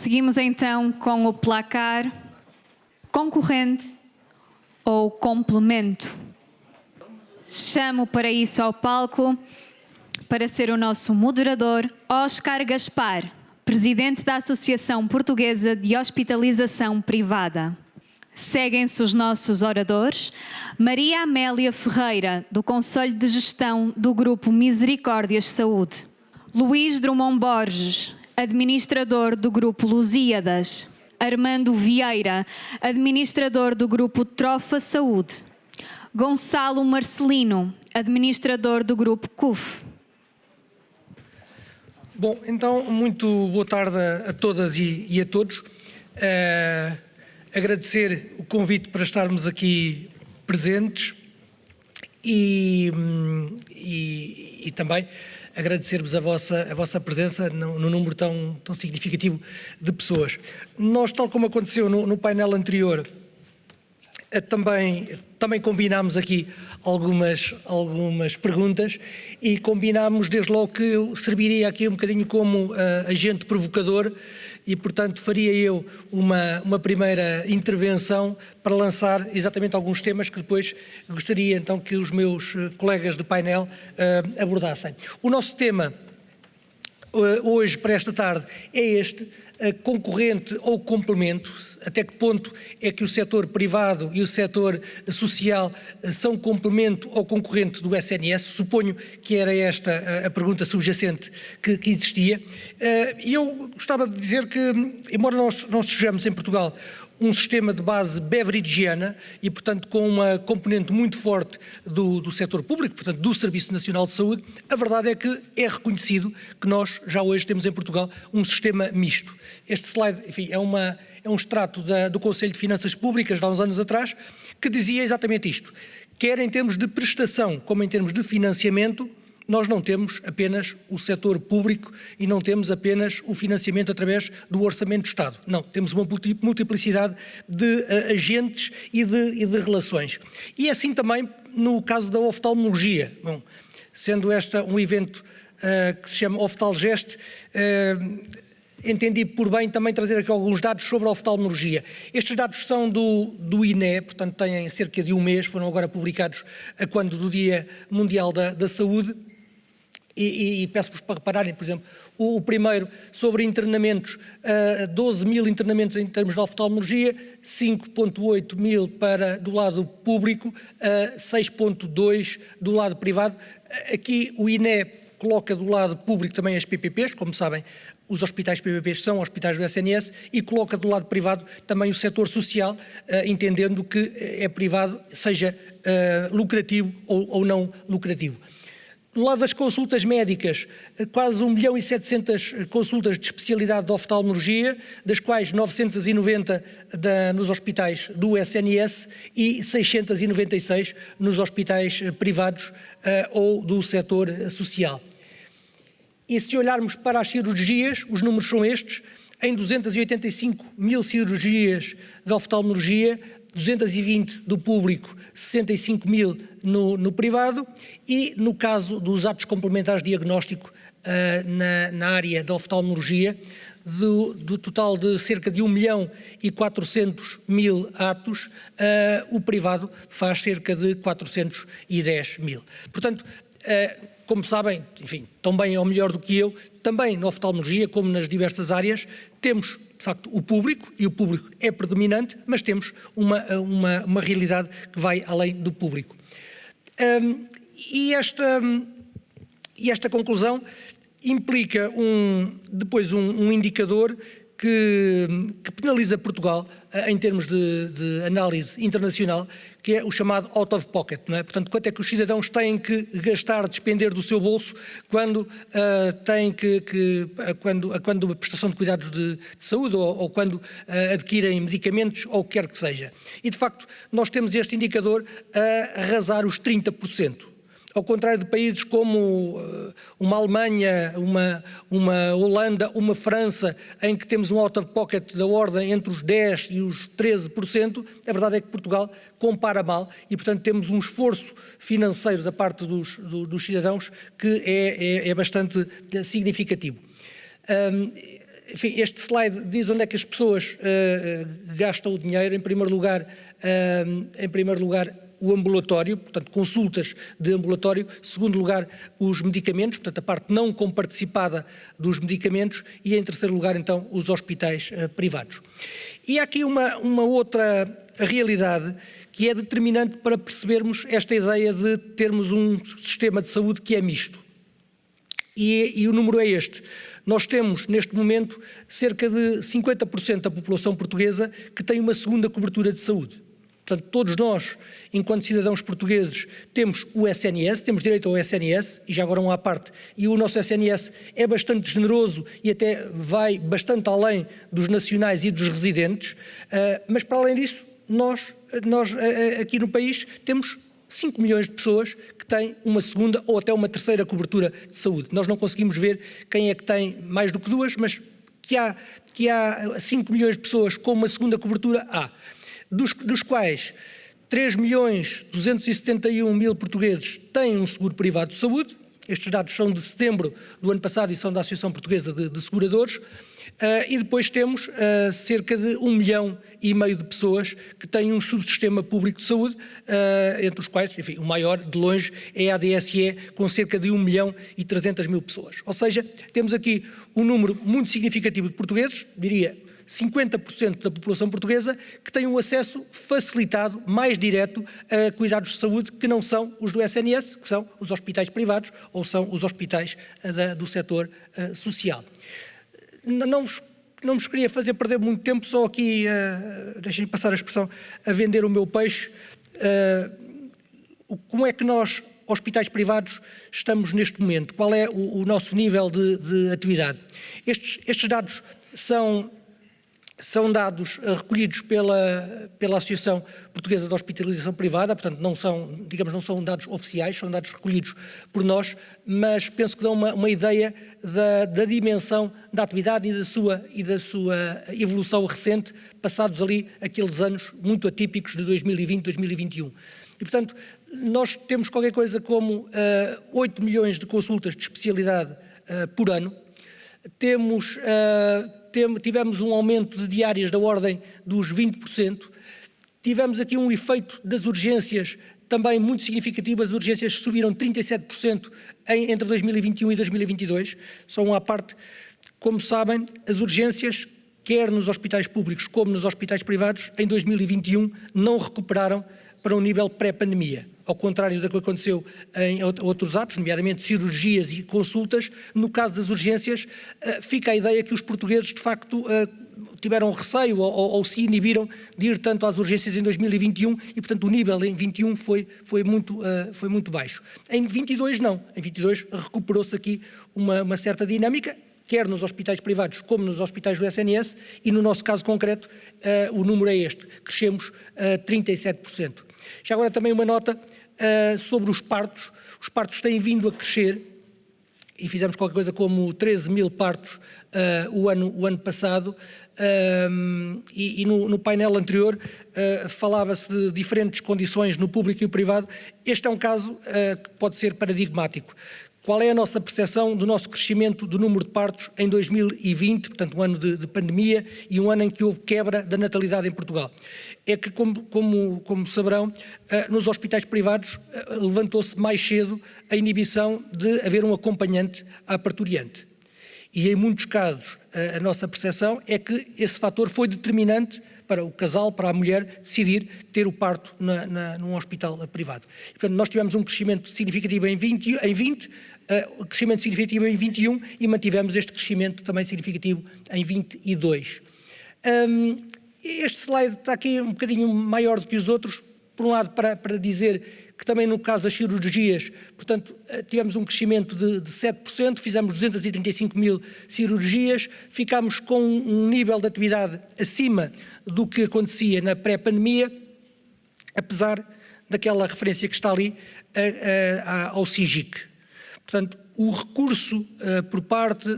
Seguimos então com o placar concorrente ou complemento. Chamo para isso ao palco, para ser o nosso moderador, Oscar Gaspar, presidente da Associação Portuguesa de Hospitalização Privada. Seguem-se os nossos oradores, Maria Amélia Ferreira, do Conselho de Gestão do Grupo Misericórdias Saúde, Luís Drummond Borges, administrador do Grupo Lusíadas, Armando Vieira, administrador do Grupo Trofa Saúde, Gonçalo Marcelino, administrador do Grupo CUF. Bom, então, muito boa tarde a todas e a todos. Agradecer o convite para estarmos aqui presentes e também agradecer-vos a vossa presença no número tão significativo de pessoas. Nós, tal como aconteceu no painel anterior, também combinámos aqui algumas perguntas e combinámos desde logo que eu serviria aqui um bocadinho como agente provocador e, portanto, faria eu uma primeira intervenção para lançar exatamente alguns temas que depois gostaria então que os meus colegas de painel abordassem. O nosso tema hoje, para esta tarde, é este: concorrente ou complemento. Até que ponto é que o setor privado e o setor social são complemento ou concorrente do SNS? Suponho que era esta a pergunta subjacente que existia. E eu gostava de dizer que, embora nós sejamos em Portugal um sistema de base beveragiana e, portanto, com uma componente muito forte do setor público, portanto, do Serviço Nacional de Saúde, a verdade é que é reconhecido que nós já hoje temos em Portugal um sistema misto. Este slide, enfim, é um extrato do Conselho de Finanças Públicas de há uns anos atrás, que dizia exatamente isto: quer em termos de prestação como em termos de financiamento, nós não temos apenas o setor público e não temos apenas o financiamento através do Orçamento do Estado. Não, temos uma multiplicidade de agentes e de relações. E é assim também no caso da oftalmologia. Bom, sendo esta um evento que se chama Oftalgest, entendi por bem também trazer aqui alguns dados sobre a oftalmologia. Estes dados são do INE, portanto têm cerca de um mês, foram agora publicados do Dia Mundial da Saúde. E peço-vos para repararem, por exemplo, o primeiro sobre internamentos, 12 mil internamentos em termos de oftalmologia, 5.8 mil do lado público, 6.2 do lado privado. Aqui o INE coloca do lado público também as PPPs, como sabem, os hospitais PPPs são hospitais do SNS, e coloca do lado privado também o setor social, entendendo que é privado, seja lucrativo ou não lucrativo. Do lado das consultas médicas, quase 1.700.000 consultas de especialidade de oftalmologia, das quais 990 nos hospitais do SNS e 696 nos hospitais privados ou do setor social. E se olharmos para as cirurgias, os números são estes: em 285 mil cirurgias de oftalmologia, 220 do público, 65 mil no privado, e no caso dos atos complementares de diagnóstico na área da oftalmologia, do total de cerca de 1.400.000 atos, o privado faz cerca de 410 mil. Portanto, como sabem, enfim, tão bem ou melhor do que eu, também na oftalmologia, como nas diversas áreas, temos de facto o público, e o público é predominante, mas temos uma realidade que vai além do público. E esta conclusão implica depois um indicador que penaliza Portugal em termos de análise internacional, que é o chamado out of pocket, não é? Portanto, quanto é que os cidadãos têm que gastar, despender do seu bolso quando quando a prestação de cuidados de saúde ou quando adquirem medicamentos ou o que quer que seja. E, de facto, nós temos este indicador a arrasar os 30%. Ao contrário de países como uma Alemanha, uma Holanda, uma França, em que temos um out of pocket da ordem entre os 10% e os 13%, a verdade é que Portugal compara mal e, portanto, temos um esforço financeiro da parte dos cidadãos que é bastante significativo. enfim, este slide diz onde é que as pessoas gastam o dinheiro. Em primeiro lugar, o ambulatório, portanto, consultas de ambulatório. Em segundo lugar, os medicamentos, portanto, a parte não comparticipada dos medicamentos. E, em terceiro lugar, então, os hospitais privados. E há aqui uma outra realidade que é determinante para percebermos esta ideia de termos um sistema de saúde que é misto. E o número é este. Nós temos, neste momento, cerca de 50% da população portuguesa que tem uma segunda cobertura de saúde. Portanto, todos nós, enquanto cidadãos portugueses, temos o SNS, temos direito ao SNS, e já agora à parte, e o nosso SNS é bastante generoso e até vai bastante além dos nacionais e dos residentes, mas para além disso, nós aqui no país temos 5 milhões de pessoas que têm uma segunda ou até uma terceira cobertura de saúde. Nós não conseguimos ver quem é que tem mais do que duas, mas que há 5 milhões de pessoas com uma segunda cobertura, há. Dos quais 3.271.000 portugueses têm um seguro privado de saúde. Estes dados são de setembro do ano passado e são da Associação Portuguesa de Seguradores. E depois temos cerca de 1,5 milhão de pessoas que têm um subsistema público de saúde, entre os quais, enfim, o maior de longe é a ADSE, com cerca de 1.300.000 pessoas. Ou seja, temos aqui um número muito significativo de portugueses, diria 50% da população portuguesa, que tem um acesso facilitado, mais direto, a cuidados de saúde que não são os do SNS, que são os hospitais privados ou são os hospitais do setor social. Não vos queria fazer perder muito tempo, só aqui, deixem-me passar a expressão, a vender o meu peixe. Como é que nós, hospitais privados, estamos neste momento? Qual é o nosso nível de atividade? Estes dados são dados recolhidos pela Associação Portuguesa de Hospitalização Privada, portanto não são dados oficiais, são dados recolhidos por nós, mas penso que dão uma ideia da dimensão da atividade e da sua evolução recente, passados ali aqueles anos muito atípicos de 2020, 2021. E, portanto, nós temos qualquer coisa como 8 milhões de consultas de especialidade por ano. Tivemos um aumento de diárias da ordem dos 20%, tivemos aqui um efeito das urgências também muito significativo, as urgências subiram 37% entre 2021 e 2022, só uma à parte. Como sabem, as urgências, quer nos hospitais públicos como nos hospitais privados, em 2021 não recuperaram para um nível pré-pandemia. Ao contrário do que aconteceu em outros atos, nomeadamente cirurgias e consultas, no caso das urgências, fica a ideia que os portugueses, de facto, tiveram receio ou se inibiram de ir tanto às urgências em 2021 e, portanto, o nível em 21 foi muito baixo. Em 22 não, em 22 recuperou-se aqui uma certa dinâmica, quer nos hospitais privados como nos hospitais do SNS, e no nosso caso concreto o número é este, crescemos 37%. Já agora também uma nota sobre os partos. Os partos têm vindo a crescer e fizemos qualquer coisa como 13 mil partos o ano passado, e no painel anterior falava-se de diferentes condições no público e o privado. Este é um caso que pode ser paradigmático. Qual é a nossa percepção do nosso crescimento do número de partos em 2020, portanto um ano de pandemia e um ano em que houve quebra da natalidade em Portugal? É que, como saberão, nos hospitais privados levantou-se mais cedo a inibição de haver um acompanhante à parturiente. E em muitos casos a nossa percepção é que esse fator foi determinante para o casal, para a mulher, decidir ter o parto num hospital privado. E, portanto, nós tivemos um crescimento significativo em 20, crescimento significativo em 21 e mantivemos este crescimento também significativo em 22. Este slide está aqui um bocadinho maior do que os outros, por um lado para dizer que também no caso das cirurgias, portanto, tivemos um crescimento de 7%, fizemos 235 mil cirurgias, ficámos com um nível de atividade acima do que acontecia na pré-pandemia, apesar daquela referência que está ali ao SIGIC. Portanto, o recurso por parte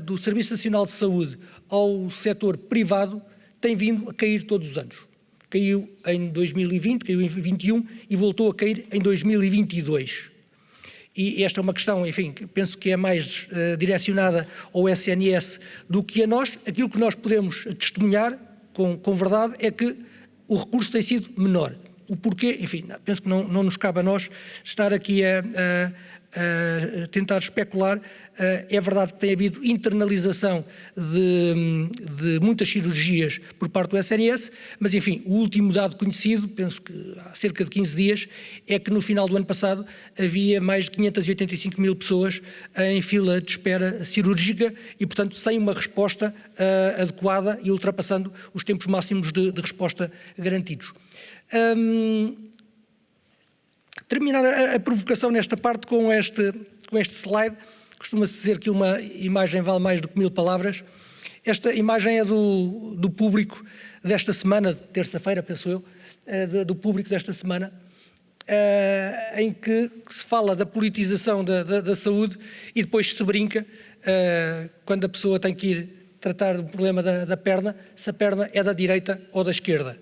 do Serviço Nacional de Saúde ao setor privado tem vindo a cair todos os anos. Caiu em 2020, caiu em 2021 e voltou a cair em 2022. e esta é uma questão, enfim, que penso que é mais direcionada ao SNS do que a nós. Aquilo que nós podemos testemunhar com verdade é que o recurso tem sido menor. O porquê, enfim, penso que não nos cabe a nós estar aqui a tentar especular. É verdade que tem havido internalização de muitas cirurgias por parte do SNS, mas enfim, o último dado conhecido, penso que há cerca de 15 dias, é que no final do ano passado havia mais de 585 mil pessoas em fila de espera cirúrgica e, portanto, sem uma resposta adequada e ultrapassando os tempos máximos de resposta garantidos. Terminar a provocação nesta parte com este slide. Costuma-se dizer que uma imagem vale mais do que 1000 palavras. Esta imagem é do público desta semana, terça-feira, penso eu, do público desta semana, em que se fala da politização da saúde e depois se brinca, quando a pessoa tem que ir tratar do problema da perna, se a perna é da direita ou da esquerda.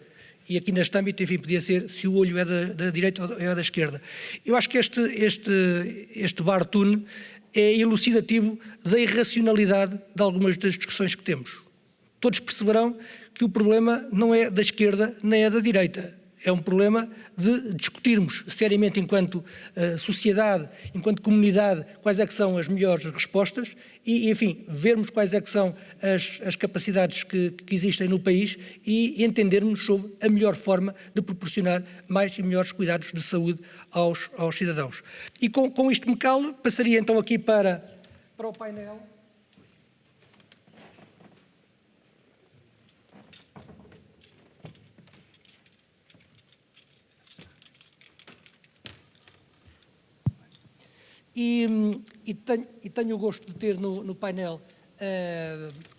E aqui neste âmbito, enfim, podia ser se o olho é da direita ou é da esquerda. Eu acho que este Bartune é elucidativo da irracionalidade de algumas das discussões que temos. Todos perceberão que o problema não é da esquerda nem é da direita. É um problema de discutirmos seriamente enquanto sociedade, enquanto comunidade, quais é que são as melhores respostas e, enfim, vermos quais é que são as capacidades que existem no país e entendermos sobre a melhor forma de proporcionar mais e melhores cuidados de saúde aos cidadãos. E com isto me calo, passaria então aqui para o painel. E tenho o gosto de ter no painel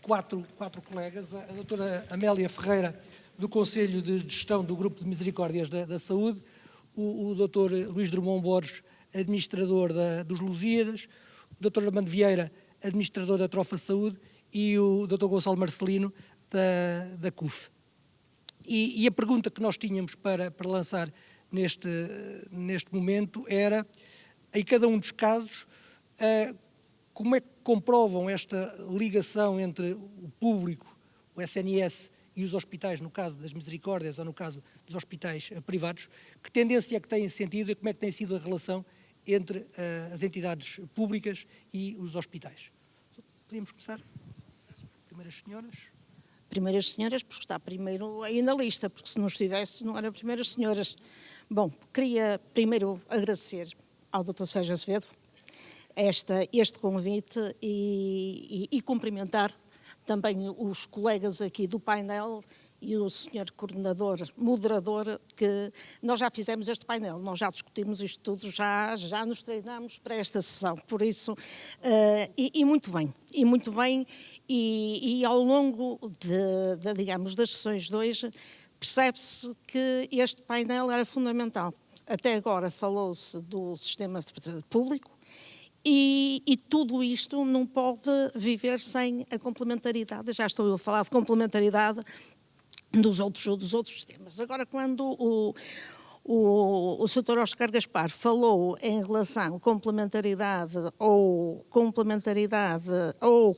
quatro colegas, a doutora Amélia Ferreira, do Conselho de Gestão do Grupo de Misericórdias da Saúde, o doutor Luís Drummond Borges, administrador dos Lusíadas, o doutor Armando Vieira, administrador da Trofa Saúde, e o doutor Gonçalo Marcelino, da CUF. E a pergunta que nós tínhamos para lançar neste momento era, em cada um dos casos, como é que comprovam esta ligação entre o público, o SNS e os hospitais, no caso das Misericórdias ou no caso dos hospitais privados, que tendência é que têm sentido e como é que tem sido a relação entre as entidades públicas e os hospitais? Podíamos começar? Primeiras senhoras. Primeiras senhoras, porque está primeiro aí na lista, porque se não estivesse não eram primeiras senhoras. Bom, queria primeiro agradecer ao Dr. Sérgio Azevedo este convite e cumprimentar também os colegas aqui do painel e o senhor coordenador, moderador, que nós já fizemos este painel, nós já discutimos isto tudo, já nos treinamos para esta sessão, por isso, muito bem, e ao longo digamos, das sessões de hoje, percebe-se que este painel era fundamental. Até agora falou-se do sistema público e tudo isto não pode viver sem a complementaridade. Já estou a falar de complementaridade dos outros sistemas. Agora, quando o Sr. Oscar Gaspar falou em relação a complementaridade ou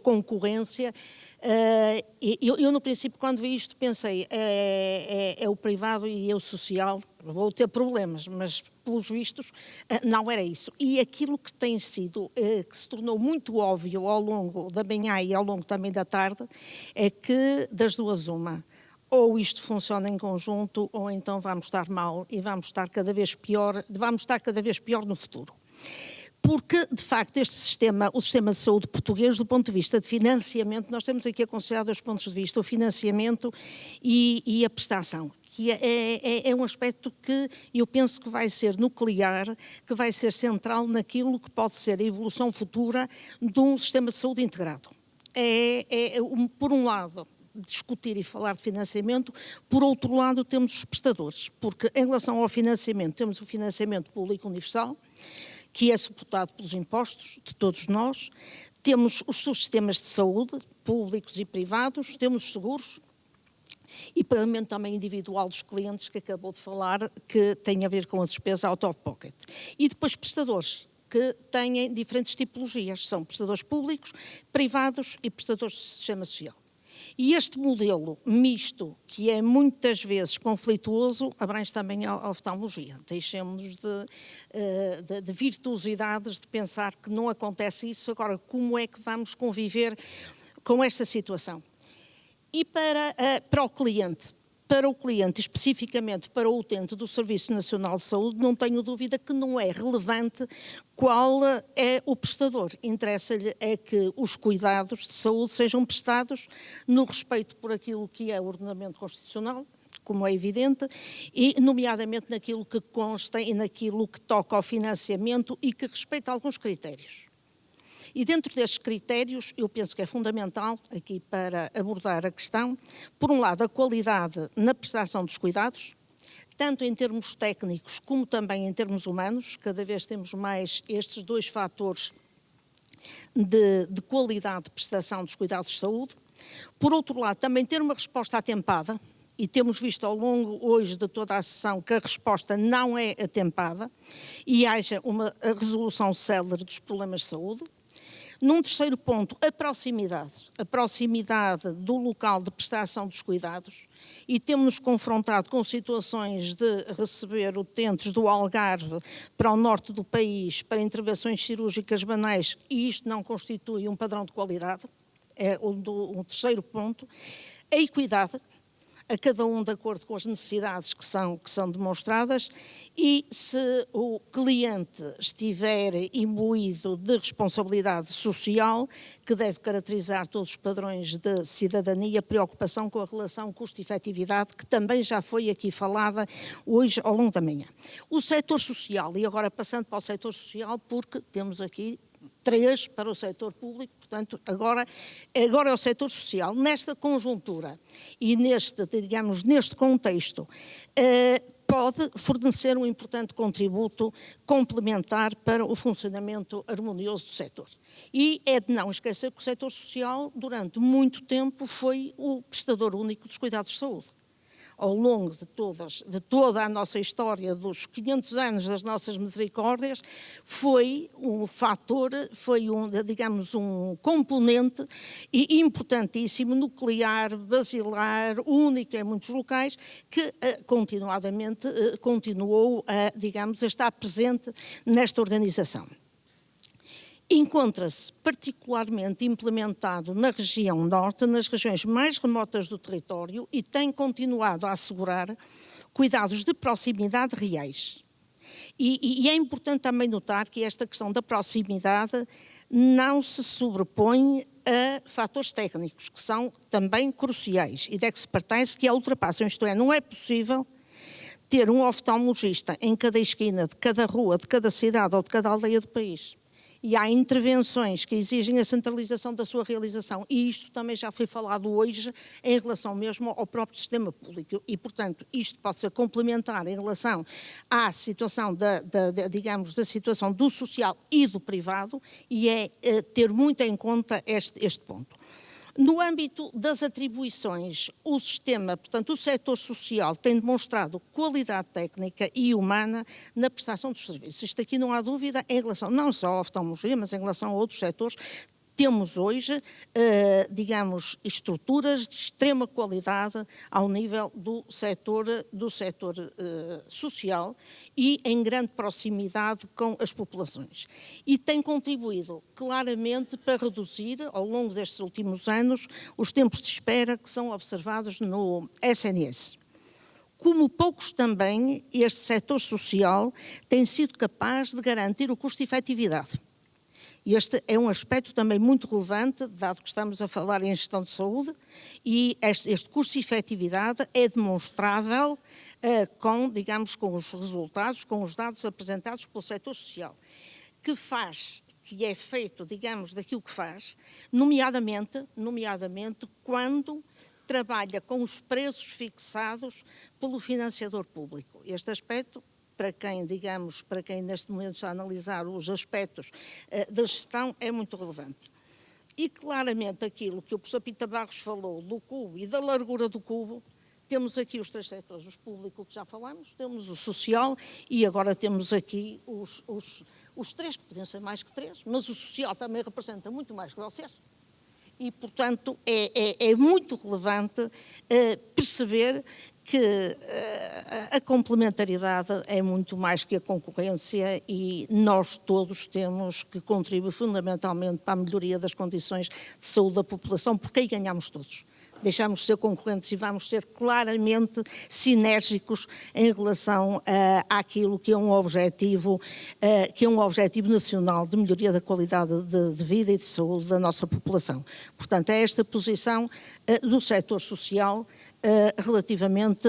concorrência, eu no princípio, quando vi isto, pensei, é o privado e o social, vou ter problemas, mas pelos vistos não era isso. E aquilo que tem sido, que se tornou muito óbvio ao longo da manhã e ao longo também da tarde, é que das duas uma, ou isto funciona em conjunto, ou então vamos estar mal e vamos estar cada vez pior no futuro. Porque, de facto, o sistema de saúde português, do ponto de vista de financiamento, nós temos aqui a considerar dois pontos de vista, o financiamento e a prestação, que é um aspecto que eu penso que vai ser nuclear, que vai ser central naquilo que pode ser a evolução futura de um sistema de saúde integrado. Por um lado, discutir e falar de financiamento, por outro lado temos os prestadores, porque em relação ao financiamento, temos o financiamento público universal, que é suportado pelos impostos de todos nós, temos os sistemas de saúde, públicos e privados, temos os seguros e pagamento também individual dos clientes, que acabou de falar, que tem a ver com a despesa out of pocket. E depois prestadores, que têm diferentes tipologias, são prestadores públicos, privados e prestadores do sistema social. E este modelo misto, que é muitas vezes conflituoso, abrange também a oftalmologia. Deixemos de virtuosidades, de pensar que não acontece isso. Agora, como é que vamos conviver com esta situação? E para o cliente, especificamente para o utente do Serviço Nacional de Saúde, não tenho dúvida que não é relevante qual é o prestador. Interessa-lhe é que os cuidados de saúde sejam prestados no respeito por aquilo que é o ordenamento constitucional, como é evidente, e nomeadamente naquilo que consta e naquilo que toca ao financiamento e que respeita alguns critérios. E dentro destes critérios, eu penso que é fundamental, aqui para abordar a questão, por um lado, a qualidade na prestação dos cuidados, tanto em termos técnicos como também em termos humanos. Cada vez temos mais estes dois fatores de qualidade de prestação dos cuidados de saúde. Por outro lado, também ter uma resposta atempada, e temos visto ao longo hoje de toda a sessão que a resposta não é atempada e haja uma resolução célere dos problemas de saúde. Num terceiro ponto, a proximidade do local de prestação dos cuidados, e temos-nos confrontado com situações de receber utentes do Algarve para o norte do país para intervenções cirúrgicas banais, e isto não constitui um padrão de qualidade. É um terceiro ponto. A equidade, a cada um de acordo com as necessidades que são demonstradas, e se o cliente estiver imbuído de responsabilidade social, que deve caracterizar todos os padrões de cidadania, preocupação com a relação custo-efetividade, que também já foi aqui falada hoje ao longo da manhã. O setor social, e agora passando para o setor social, porque temos aqui 3 para o setor público, portanto, agora é o setor social. Nesta conjuntura e neste contexto, pode fornecer um importante contributo complementar para o funcionamento harmonioso do setor. E é de não esquecer que o setor social, durante muito tempo, foi o prestador único dos cuidados de saúde. Ao longo de toda a nossa história, dos 500 anos das nossas misericórdias, foi um fator, digamos, um componente importantíssimo, nuclear, basilar, único em muitos locais, que continuadamente continuou a estar presente nesta organização. Encontra-se particularmente implementado na região norte, nas regiões mais remotas do território, e tem continuado a assegurar cuidados de proximidade reais. E é importante também notar que esta questão da proximidade não se sobrepõe a fatores técnicos, que são também cruciais, e de expertise que a ultrapassam. Isto é, não é possível ter um oftalmologista em cada esquina, de cada rua, de cada cidade ou de cada aldeia do país. E há intervenções que exigem a centralização da sua realização, e isto também já foi falado hoje em relação mesmo ao próprio sistema público, e portanto isto pode ser complementar em relação à situação da situação do social e do privado, e é ter muito em conta este ponto. No âmbito das atribuições, o sistema, portanto, o setor social tem demonstrado qualidade técnica e humana na prestação dos serviços. Isto aqui não há dúvida em relação não só à oftalmologia, mas em relação a outros setores. Temos hoje, estruturas de extrema qualidade ao nível do setor social e em grande proximidade com as populações. E tem contribuído claramente para reduzir, ao longo destes últimos anos, os tempos de espera que são observados no SNS. Como poucos também, este setor social tem sido capaz de garantir o custo-efetividade. Este é um aspecto também muito relevante, dado que estamos a falar em gestão de saúde, e este custo-efetividade é demonstrável com os resultados, com os dados apresentados pelo setor social, que é feito, daquilo que faz, nomeadamente quando trabalha com os preços fixados pelo financiador público. Este aspecto, para quem neste momento está a analisar os aspectos da gestão, é muito relevante. E claramente aquilo que o professor Pita Barros falou do cubo e da largura do cubo, temos aqui os 3 setores, o público que já falamos, temos o social e agora temos aqui os três, que podiam ser mais que três, mas o social também representa muito mais que vocês. E, portanto, é muito relevante perceber que a complementaridade é muito mais que a concorrência e nós todos temos que contribuir fundamentalmente para a melhoria das condições de saúde da população, porque aí ganhamos todos. Deixamos de ser concorrentes e vamos ser claramente sinérgicos em relação àquilo que é um objetivo nacional de melhoria da qualidade de vida e de saúde da nossa população. Portanto, é esta posição do setor social relativamente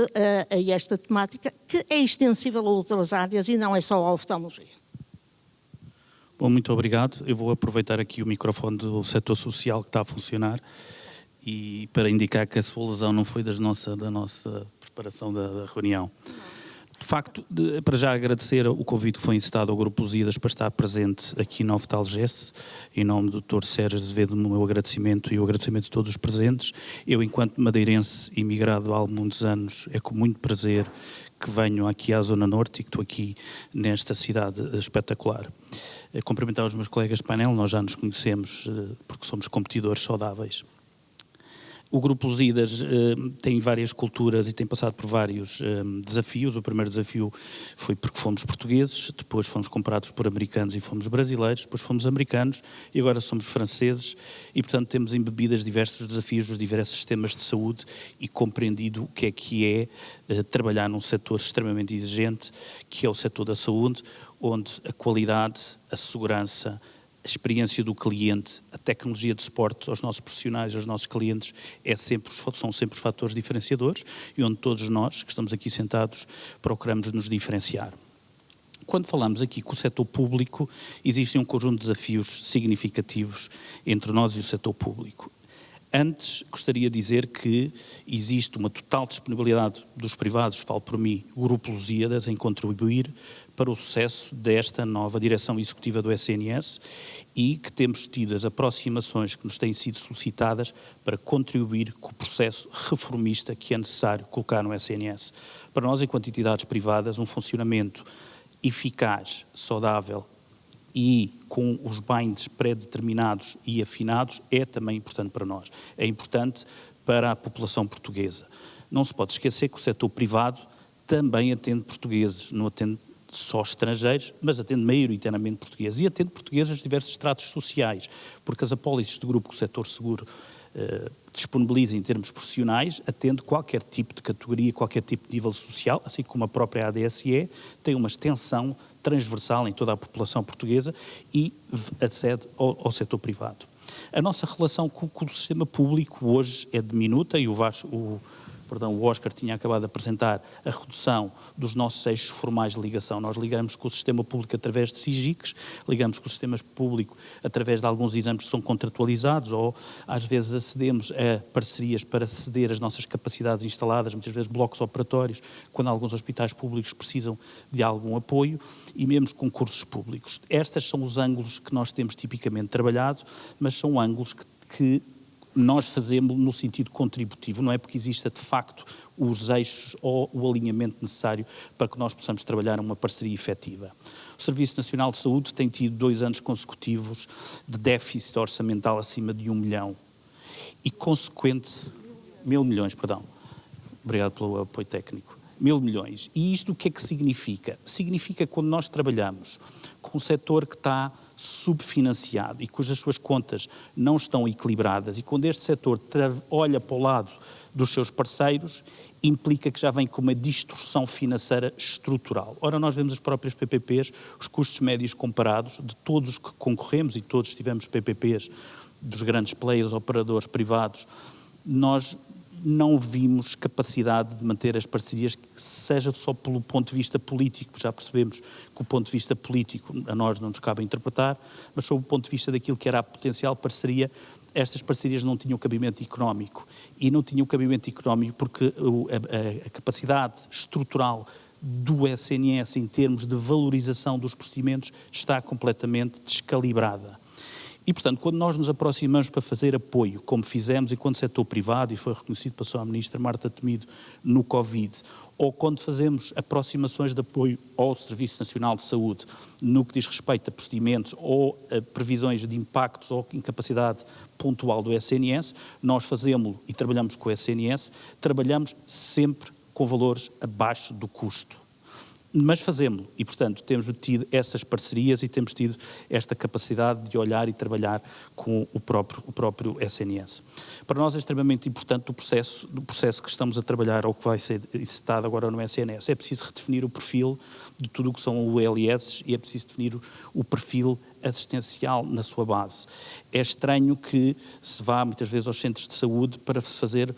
a esta temática, que é extensível a outras áreas e não é só a oftalmologia. Bom, muito obrigado. Eu vou aproveitar aqui o microfone do setor social que está a funcionar e para indicar que a sua lesão não foi da nossa preparação da reunião. De facto, para já agradecer o convite que foi incitado ao Grupo Lusíadas para estar presente aqui no Oftalgest, em nome do Dr. Sérgio Azevedo, o meu agradecimento e o agradecimento de todos os presentes. Eu, enquanto madeirense imigrado há muitos anos, é com muito prazer que venho aqui à Zona Norte e que estou aqui nesta cidade espetacular. Cumprimentar os meus colegas de painel, nós já nos conhecemos porque somos competidores saudáveis. O Grupo Lusíadas tem várias culturas e tem passado por vários desafios. O primeiro desafio foi porque fomos portugueses, depois fomos comprados por americanos e fomos brasileiros, depois fomos americanos e agora somos franceses e, portanto, temos embebidas diversos desafios dos diversos sistemas de saúde e compreendido o que é trabalhar num setor extremamente exigente, que é o setor da saúde, onde a qualidade, a segurança, a experiência do cliente, a tecnologia de suporte aos nossos profissionais, aos nossos clientes, são sempre os fatores diferenciadores e onde todos nós, que estamos aqui sentados, procuramos nos diferenciar. Quando falamos aqui com o setor público, existe um conjunto de desafios significativos entre nós e o setor público. Antes, gostaria de dizer que existe uma total disponibilidade dos privados, falo por mim, o Grupo Lusíadas, em contribuir para o sucesso desta nova direção executiva do SNS e que temos tido as aproximações que nos têm sido solicitadas para contribuir com o processo reformista que é necessário colocar no SNS. Para nós, enquanto entidades privadas, um funcionamento eficaz, saudável e com os binds pré-determinados e afinados é também importante para nós. É importante para a população portuguesa. Não se pode esquecer que o setor privado também atende portugueses, não atende só estrangeiros, mas atende maioritariamente portugueses e atende portugueses de diversos estratos sociais, porque as apólices do grupo que o setor seguro disponibiliza em termos profissionais atende qualquer tipo de categoria, qualquer tipo de nível social, assim como a própria ADSE tem uma extensão transversal em toda a população portuguesa e acede ao setor privado. A nossa relação com o sistema público hoje é diminuta e o Oscar tinha acabado de apresentar a redução dos nossos eixos formais de ligação. Nós ligamos com o sistema público através de SIGICs, ligamos com o sistema público através de alguns exames que são contratualizados ou às vezes acedemos a parcerias para ceder as nossas capacidades instaladas, muitas vezes blocos operatórios, quando alguns hospitais públicos precisam de algum apoio e mesmo concursos públicos. Estes são os ângulos que nós temos tipicamente trabalhado, mas são ângulos que nós fazemos no sentido contributivo, não é porque exista de facto os eixos ou o alinhamento necessário para que nós possamos trabalhar uma parceria efetiva. O Serviço Nacional de Saúde tem tido 2 anos consecutivos de déficit orçamental acima de 1 milhão e consequente, 1.000 milhões, perdão, obrigado pelo apoio técnico, 1.000 milhões. E isto o que é que significa? Significa que quando nós trabalhamos com um setor que está subfinanciado e cujas suas contas não estão equilibradas e quando este setor olha para o lado dos seus parceiros, implica que já vem com uma distorção financeira estrutural. Ora, nós vemos as próprias PPPs, os custos médios comparados de todos os que concorremos e todos tivemos PPPs dos grandes players, operadores privados, nós não vimos capacidade de manter as parcerias, seja só pelo ponto de vista político, já percebemos que o ponto de vista político a nós não nos cabe interpretar, mas sob o ponto de vista daquilo que era a potencial parceria, estas parcerias não tinham cabimento económico. E não tinham cabimento económico porque a capacidade estrutural do SNS em termos de valorização dos procedimentos está completamente descalibrada. E, portanto, quando nós nos aproximamos para fazer apoio, como fizemos enquanto setor privado, e foi reconhecido pela sua Ministra Marta Temido no Covid, ou quando fazemos aproximações de apoio ao Serviço Nacional de Saúde, no que diz respeito a procedimentos ou a previsões de impactos ou incapacidade pontual do SNS, nós fazemos e trabalhamos com o SNS, trabalhamos sempre com valores abaixo do custo. Mas fazemos e, portanto, temos tido essas parcerias e temos tido esta capacidade de olhar e trabalhar com o próprio SNS. Para nós é extremamente importante do processo que estamos a trabalhar ou que vai ser executado agora no SNS. É preciso redefinir o perfil de tudo o que são os LS e é preciso definir o perfil assistencial na sua base. É estranho que se vá muitas vezes aos centros de saúde para fazer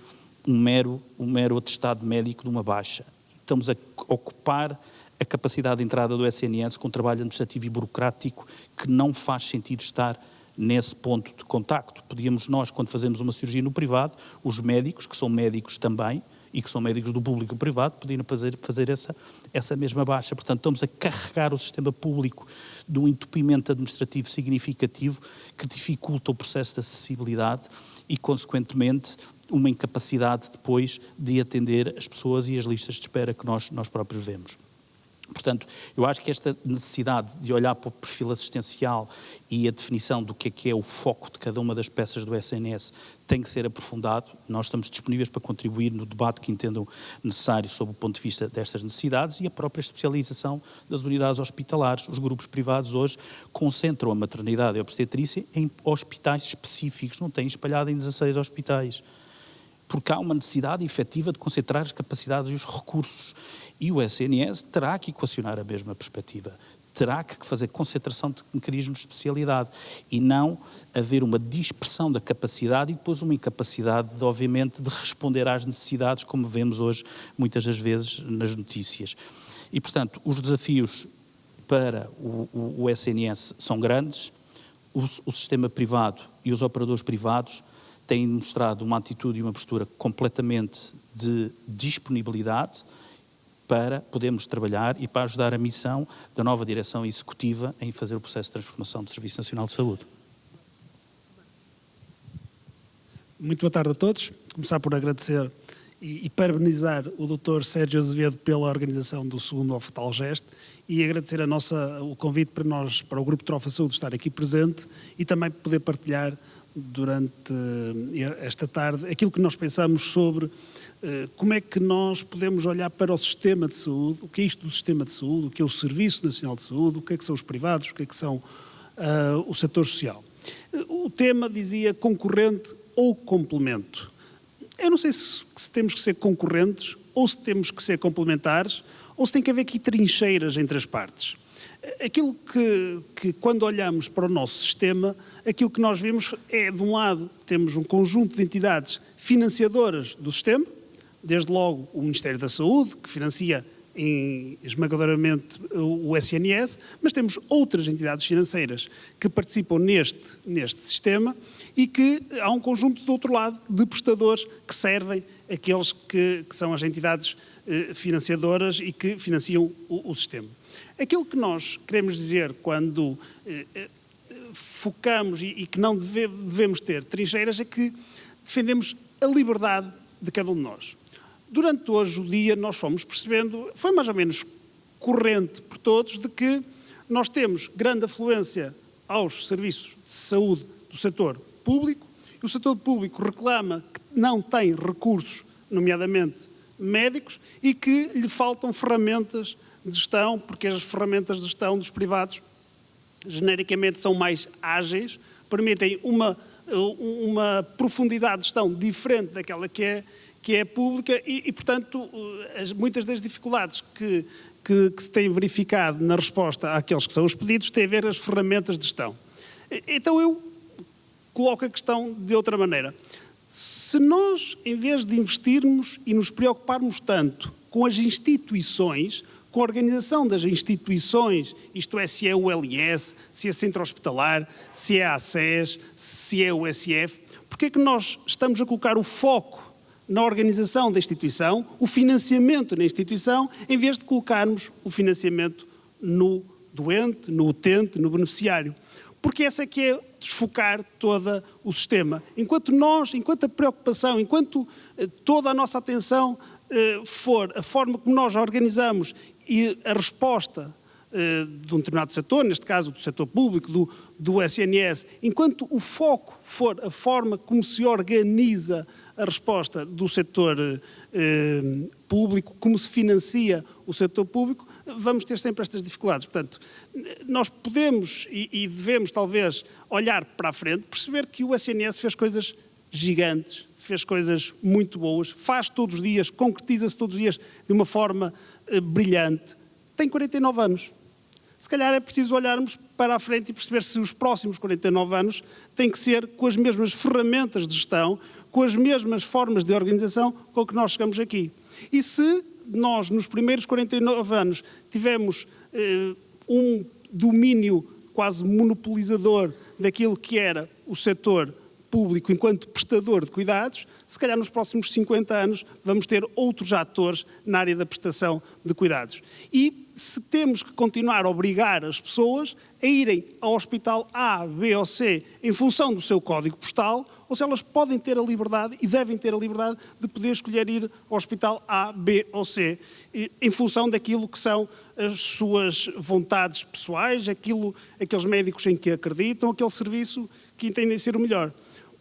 um mero atestado médico de uma baixa. Estamos a ocupar a capacidade de entrada do SNS com um trabalho administrativo e burocrático que não faz sentido estar nesse ponto de contacto. Podíamos nós, quando fazemos uma cirurgia no privado, os médicos, que são médicos também, e que são médicos do público e privado, podiam fazer essa mesma baixa. Portanto, estamos a carregar o sistema público de um entupimento administrativo significativo que dificulta o processo de acessibilidade e, consequentemente, uma incapacidade depois de atender as pessoas e as listas de espera que nós próprios vemos. Portanto, eu acho que esta necessidade de olhar para o perfil assistencial e a definição do que é o foco de cada uma das peças do SNS tem que ser aprofundado. Nós estamos disponíveis para contribuir no debate que entendam necessário sob o ponto de vista destas necessidades e a própria especialização das unidades hospitalares. Os grupos privados hoje concentram a maternidade e a obstetrícia em hospitais específicos, não têm espalhado em 16 hospitais. Porque há uma necessidade efetiva de concentrar as capacidades e os recursos. E o SNS terá que equacionar a mesma perspectiva. Terá que fazer concentração de mecanismos de especialidade e não haver uma dispersão da capacidade e depois uma incapacidade, obviamente, de responder às necessidades, como vemos hoje, muitas das vezes, nas notícias. E, portanto, os desafios para o SNS são grandes. O sistema privado e os operadores privados têm mostrado uma atitude e uma postura completamente de disponibilidade para podermos trabalhar e para ajudar a missão da nova direção executiva em fazer o processo de transformação do Serviço Nacional de Saúde. Muito boa tarde a todos. Começar por agradecer e parabenizar o Dr. Sérgio Azevedo pela organização do segundo Oftalgest e agradecer o convite para o Grupo Trofa Saúde estar aqui presente e também poder partilhar durante esta tarde aquilo que nós pensamos sobre como é que nós podemos olhar para o sistema de saúde, o que é isto do sistema de saúde, o que é o Serviço Nacional de Saúde, o que é que são os privados, o que é que são o setor social. O tema dizia concorrente ou complemento. Eu não sei se temos que ser concorrentes ou se temos que ser complementares ou se tem que haver aqui trincheiras entre as partes. Aquilo que quando olhamos para o nosso sistema, aquilo que nós vemos é, de um lado, temos um conjunto de entidades financiadoras do sistema, desde logo o Ministério da Saúde, que financia esmagadoramente o SNS, mas temos outras entidades financeiras que participam neste sistema e que há um conjunto, do outro lado, de prestadores que servem aqueles que são as entidades financiadoras e que financiam o sistema. Aquilo que nós queremos dizer quando focamos e que não devemos ter trincheiras é que defendemos a liberdade de cada um de nós. Durante hoje o dia nós fomos percebendo, foi mais ou menos corrente por todos, de que nós temos grande afluência aos serviços de saúde do setor público e o setor público reclama que não tem recursos, nomeadamente médicos, e que lhe faltam ferramentas de gestão, porque as ferramentas de gestão dos privados genericamente são mais ágeis, permitem uma profundidade de gestão diferente daquela que é pública e portanto, muitas das dificuldades que se têm verificado na resposta àqueles que são os pedidos têm a ver com as ferramentas de gestão. Então eu coloco a questão de outra maneira. Se nós, em vez de investirmos e nos preocuparmos tanto com as instituições, com a organização das instituições, isto é, se é o LS, se é Centro Hospitalar, se é a ACES, se é o SF, porque é que nós estamos a colocar o foco na organização da instituição, o financiamento na instituição, em vez de colocarmos o financiamento no doente, no utente, no beneficiário? Porque essa é que é desfocar todo o sistema. Enquanto a preocupação, enquanto toda a nossa atenção for a forma como nós organizamos e a resposta de um determinado setor, neste caso do setor público, do SNS, enquanto o foco for a forma como se organiza a resposta do setor público, como se financia o setor público, vamos ter sempre estas dificuldades. Portanto, nós podemos e devemos talvez olhar para a frente, perceber que o SNS fez coisas gigantes, fez coisas muito boas, faz todos os dias, concretiza-se todos os dias de uma forma brilhante. Tem 49 anos. Se calhar é preciso olharmos para a frente e perceber se os próximos 49 anos têm que ser com as mesmas ferramentas de gestão, com as mesmas formas de organização com que nós chegamos aqui. E se nós, nos primeiros 49 anos, tivemos um domínio quase monopolizador daquilo que era o setor público enquanto prestador de cuidados, se calhar nos próximos 50 anos vamos ter outros atores na área da prestação de cuidados. E se temos que continuar a obrigar as pessoas a irem ao hospital A, B ou C em função do seu código postal, ou se elas podem ter a liberdade e devem ter a liberdade de poder escolher ir ao hospital A, B ou C, em função daquilo que são as suas vontades pessoais, aqueles médicos em que acreditam, aquele serviço que entendem ser o melhor.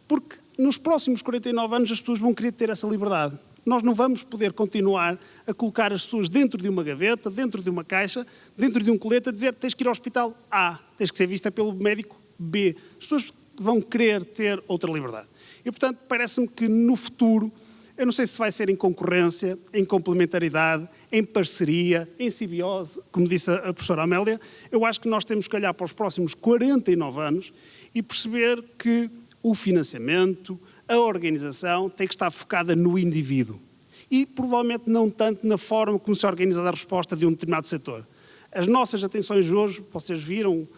Porque nos próximos 49 anos as pessoas vão querer ter essa liberdade. Nós não vamos poder continuar a colocar as pessoas dentro de uma gaveta, dentro de uma caixa, dentro de um colete, a dizer tens que ir ao hospital A, tens que ser vista pelo médico B. As pessoas vão querer ter outra liberdade. E, portanto, parece-me que no futuro, eu não sei se vai ser em concorrência, em complementaridade, em parceria, em simbiose, como disse a professora Amélia, eu acho que nós temos que olhar para os próximos 49 anos e perceber que o financiamento, a organização tem que estar focada no indivíduo e provavelmente não tanto na forma como se organiza a resposta de um determinado setor. As nossas atenções hoje, vocês viram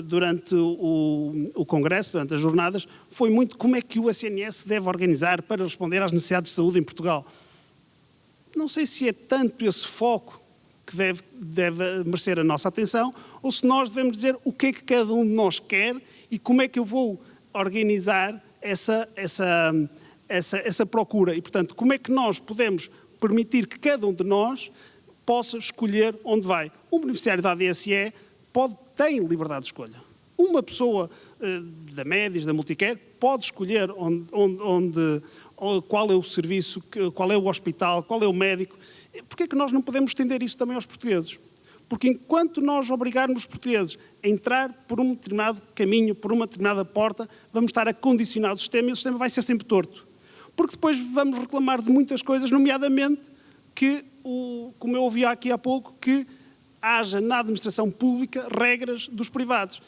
durante o Congresso, durante as jornadas, foi muito como é que o SNS deve organizar para responder às necessidades de saúde em Portugal. Não sei se é tanto esse foco que deve merecer a nossa atenção ou se nós devemos dizer o que é que cada um de nós quer e como é que eu vou organizar essa procura e, portanto, como é que nós podemos permitir que cada um de nós possa escolher onde vai. Um beneficiário da ADSE tem liberdade de escolha. Uma pessoa da Médis, da Multicare, pode escolher qual é o serviço, qual é o hospital, qual é o médico. Porquê é que nós não podemos estender isso também aos portugueses? Porque enquanto nós obrigarmos os portugueses a entrar por um determinado caminho, por uma determinada porta, vamos estar a condicionar o sistema e o sistema vai ser sempre torto. Porque depois vamos reclamar de muitas coisas, nomeadamente que, como eu ouvi aqui há pouco, que haja na administração pública regras dos privados.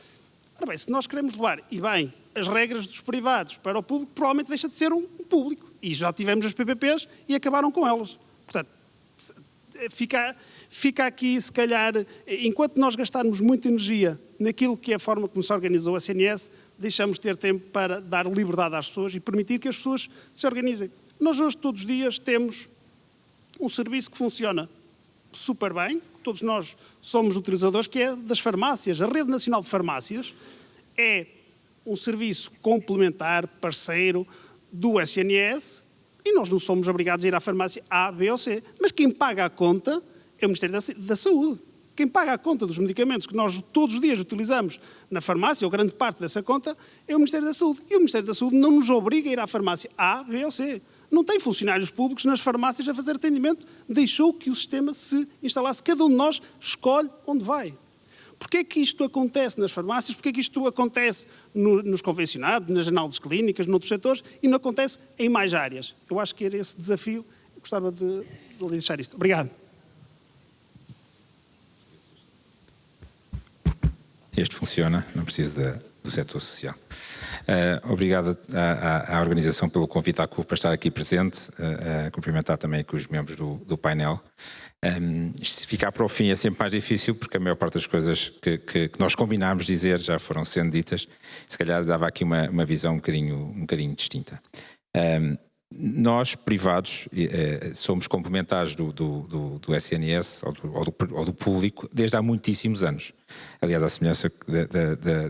Ora bem, se nós queremos levar, e bem, as regras dos privados para o público, provavelmente deixa de ser um público. E já tivemos as PPPs e acabaram com elas. Portanto, fica aqui, se calhar, enquanto nós gastarmos muita energia naquilo que é a forma como se organizou a SNS, deixamos de ter tempo para dar liberdade às pessoas e permitir que as pessoas se organizem. Nós hoje, todos os dias, temos um serviço que funciona super bem, todos nós somos utilizadores, que é das farmácias. A Rede Nacional de Farmácias é um serviço complementar, parceiro do SNS, e nós não somos obrigados a ir à farmácia A, B ou C. Mas quem paga a conta é o Ministério da Saúde. Quem paga a conta dos medicamentos que nós todos os dias utilizamos na farmácia, ou grande parte dessa conta, é o Ministério da Saúde. E o Ministério da Saúde não nos obriga a ir à farmácia A, B ou C. Não tem funcionários públicos nas farmácias a fazer atendimento. Deixou que o sistema se instalasse. Cada um de nós escolhe onde vai. Porquê é que isto acontece nas farmácias? Porquê é que isto acontece nos convencionados, nas análises clínicas, noutros setores, e não acontece em mais áreas? Eu acho que era esse desafio. Eu gostava de deixar isto. Obrigado. Este funciona, não preciso do setor social. Obrigado à organização pelo convite à CUF para estar aqui presente, cumprimentar também aqui os membros do painel. Se ficar para o fim é sempre mais difícil, porque a maior parte das coisas que nós combinámos dizer já foram sendo ditas. Se calhar dava aqui uma visão um bocadinho distinta. Nós, privados, somos complementares do SNS ou do público desde há muitíssimos anos. aliás, à semelhança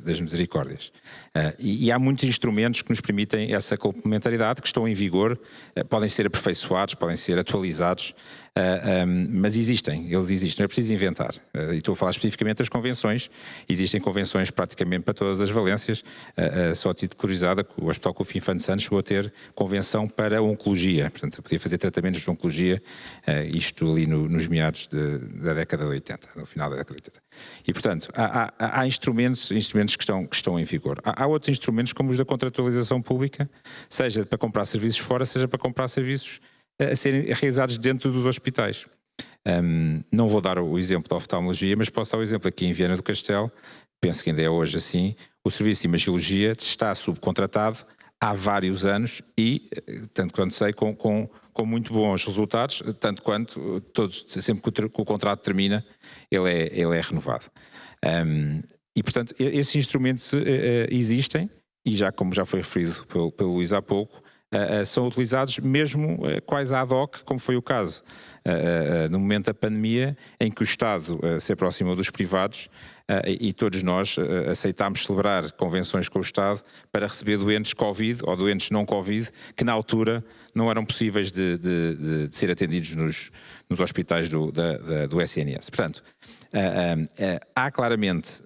das misericórdias. E há muitos instrumentos que nos permitem essa complementaridade, que estão em vigor, podem ser aperfeiçoados, podem ser atualizados, mas existem, eles existem, não é preciso inventar. E estou a falar especificamente das convenções. Existem convenções praticamente para todas as valências. Só a título de curiosidade, o Hospital Cufo Infante Santos chegou a ter convenção para oncologia, portanto você podia fazer tratamentos de oncologia, isto ali nos meados da década de 80, no final da década de 80. E portanto, há instrumentos que estão em vigor. Há outros instrumentos como os da contratualização pública, seja para comprar serviços fora, seja para comprar serviços a serem realizados dentro dos hospitais. Não vou dar o exemplo da oftalmologia, mas posso dar o exemplo aqui em Viana do Castelo, penso que ainda é hoje assim, o serviço de imagiologia está subcontratado há vários anos e, tanto quanto sei, com muito bons resultados, tanto quanto sempre que o contrato termina, ele é renovado. E, portanto, esses instrumentos existem e como já foi referido pelo Luís há pouco, são utilizados mesmo quase ad hoc, como foi o caso no momento da pandemia, em que o Estado se aproximou dos privados e todos nós aceitámos celebrar convenções com o Estado para receber doentes Covid ou doentes não Covid, que na altura não eram possíveis de ser atendidos nos hospitais do SNS. Portanto, há claramente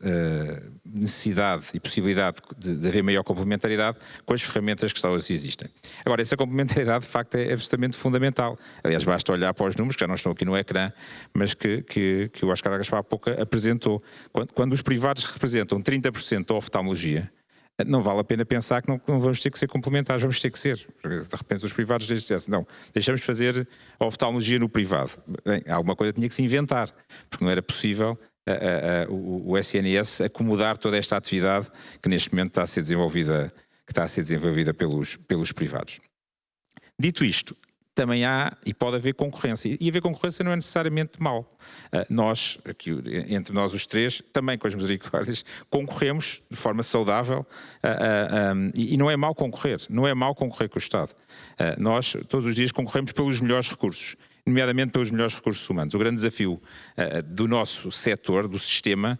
necessidade e possibilidade de haver maior complementaridade com as ferramentas que hoje existem. Agora, essa complementaridade de facto é absolutamente fundamental. Aliás, basta olhar para os números, que já não estão aqui no ecrã, mas que o Oscar Gaspar há pouco apresentou. Quando os privados representam 30% da oftalmologia, não vale a pena pensar que não vamos ter que ser complementares, vamos ter que ser. Porque de repente os privados dizem, não, deixamos de fazer a oftalmologia no privado. Bem, alguma coisa tinha que se inventar, porque não era possível o SNS acomodar toda esta atividade que neste momento está a ser desenvolvida pelos privados. Dito isto, também há e pode haver concorrência. E haver concorrência não é necessariamente mau. Nós, aqui, entre nós os três, também com as misericórdias, concorremos de forma saudável e não é mau concorrer. Não é mau concorrer com o Estado. Nós, todos os dias, concorremos pelos melhores recursos, nomeadamente pelos melhores recursos humanos. O grande desafio do nosso setor, do sistema,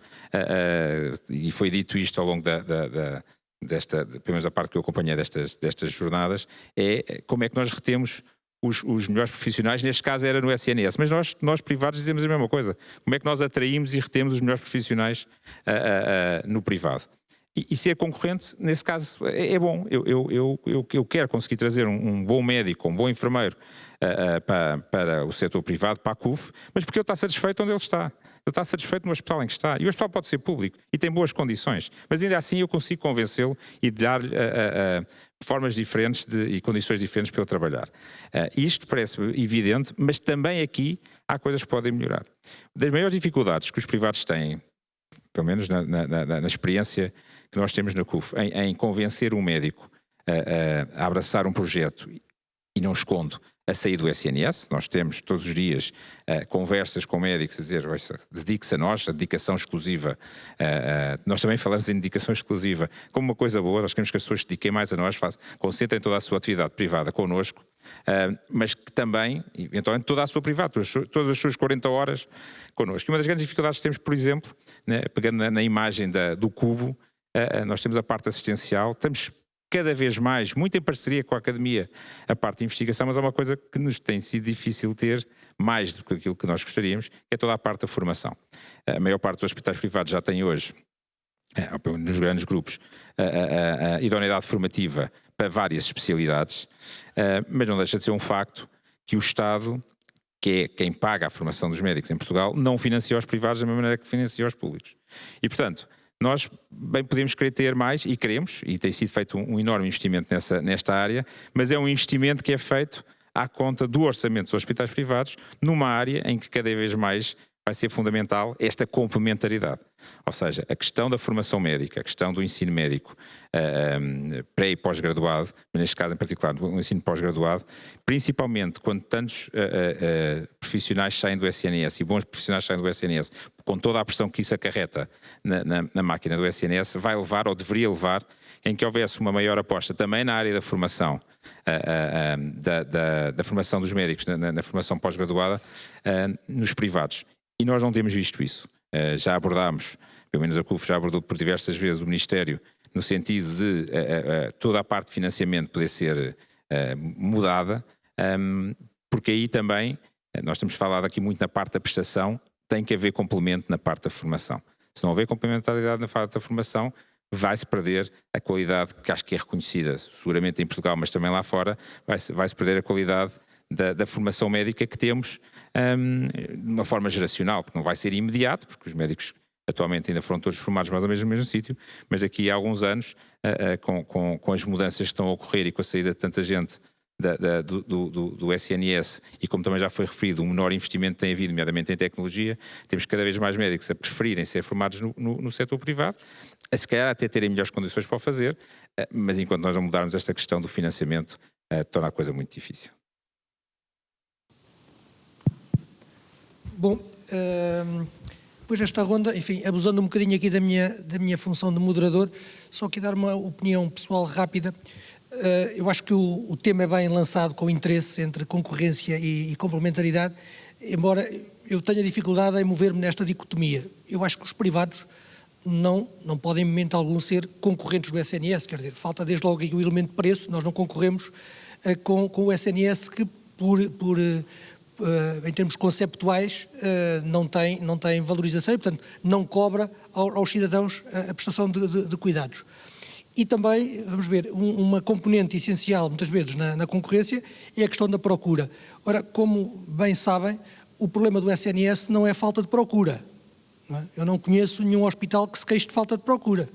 e foi dito isto ao longo pelo menos da parte que eu acompanhei destas jornadas, é como é que nós retemos os melhores profissionais. Neste caso era no SNS, mas nós privados dizemos a mesma coisa. Como é que nós atraímos e retemos os melhores profissionais no privado? E ser concorrente, nesse caso, é bom. Eu quero conseguir trazer um bom médico, um bom enfermeiro para o setor privado, para a CUF, mas porque ele está satisfeito onde ele está. Ele está satisfeito no hospital em que está. E o hospital pode ser público e tem boas condições. Mas ainda assim eu consigo convencê-lo e dar-lhe formas diferentes e condições diferentes para ele trabalhar. Isto parece evidente, mas também aqui há coisas que podem melhorar. Das maiores dificuldades que os privados têm, pelo menos na experiência que nós temos na CUF, em convencer um médico a abraçar um projeto, e não escondo, a sair do SNS. Nós temos todos os dias conversas com médicos a dizer, dedique-se a nós, a dedicação exclusiva. Nós também falamos em dedicação exclusiva como uma coisa boa. Nós queremos que as pessoas se dediquem mais a nós, concentrem toda a sua atividade privada connosco, mas que também, eventualmente, toda a sua privada, todas as suas 40 horas connosco. E uma das grandes dificuldades que temos, por exemplo, pegando na imagem do cubo, nós temos a parte assistencial, estamos cada vez mais, muito em parceria com a Academia, a parte de investigação, mas há uma coisa que nos tem sido difícil ter, mais do que aquilo que nós gostaríamos, que é toda a parte da formação. A maior parte dos hospitais privados já tem hoje, nos grandes grupos, a idoneidade formativa para várias especialidades, mas não deixa de ser um facto que o Estado, que é quem paga a formação dos médicos em Portugal, não financia os privados da mesma maneira que financia os públicos. E, portanto, nós bem podemos querer ter mais, e queremos, e tem sido feito um enorme investimento nesta área, mas é um investimento que é feito à conta do orçamento dos hospitais privados, numa área em que cada vez mais vai ser fundamental esta complementaridade. Ou seja, a questão da formação médica, a questão do ensino médico pré e pós-graduado, mas neste caso em particular do ensino pós-graduado, principalmente quando tantos profissionais saem do SNS e bons profissionais saem do SNS, com toda a pressão que isso acarreta na máquina do SNS, vai levar, ou deveria levar, em que houvesse uma maior aposta também na área da formação, da formação dos médicos, na formação pós-graduada, nos privados. E nós não temos visto isso. já abordámos, pelo menos a CUF já abordou por diversas vezes o Ministério, no sentido de toda a parte de financiamento poder ser mudada, porque aí também, nós temos falado aqui muito na parte da prestação, tem que haver complemento na parte da formação. Se não houver complementaridade na parte da formação, vai-se perder a qualidade, que acho que é reconhecida seguramente em Portugal, mas também lá fora, vai-se perder a qualidade da formação médica que temos de uma forma geracional, porque não vai ser imediato, porque os médicos atualmente ainda foram todos formados mais ou menos no mesmo sítio, mas daqui a alguns anos, com as mudanças que estão a ocorrer e com a saída de tanta gente do SNS, e como também já foi referido, um menor investimento tem havido, nomeadamente em tecnologia, temos cada vez mais médicos a preferirem ser formados no setor privado, a se calhar até terem melhores condições para o fazer, mas enquanto nós não mudarmos esta questão do financiamento, torna a coisa muito difícil. Bom, depois desta ronda, enfim, abusando um bocadinho aqui da minha função de moderador, só aqui dar uma opinião pessoal rápida. Eu acho que o tema é bem lançado com interesse entre concorrência e complementaridade, embora eu tenha dificuldade em mover-me nesta dicotomia. Eu acho que os privados não podem, em momento algum, ser concorrentes do SNS, quer dizer, falta desde logo aí o elemento de preço, nós não concorremos com o SNS que, em termos conceptuais, não tem valorização e, portanto, não cobra aos cidadãos a prestação de cuidados. E também, vamos ver, uma componente essencial, muitas vezes, na concorrência, é a questão da procura. Ora, como bem sabem, o problema do SNS não é falta de procura. Não é? Eu não conheço nenhum hospital que se queixe de falta de procura.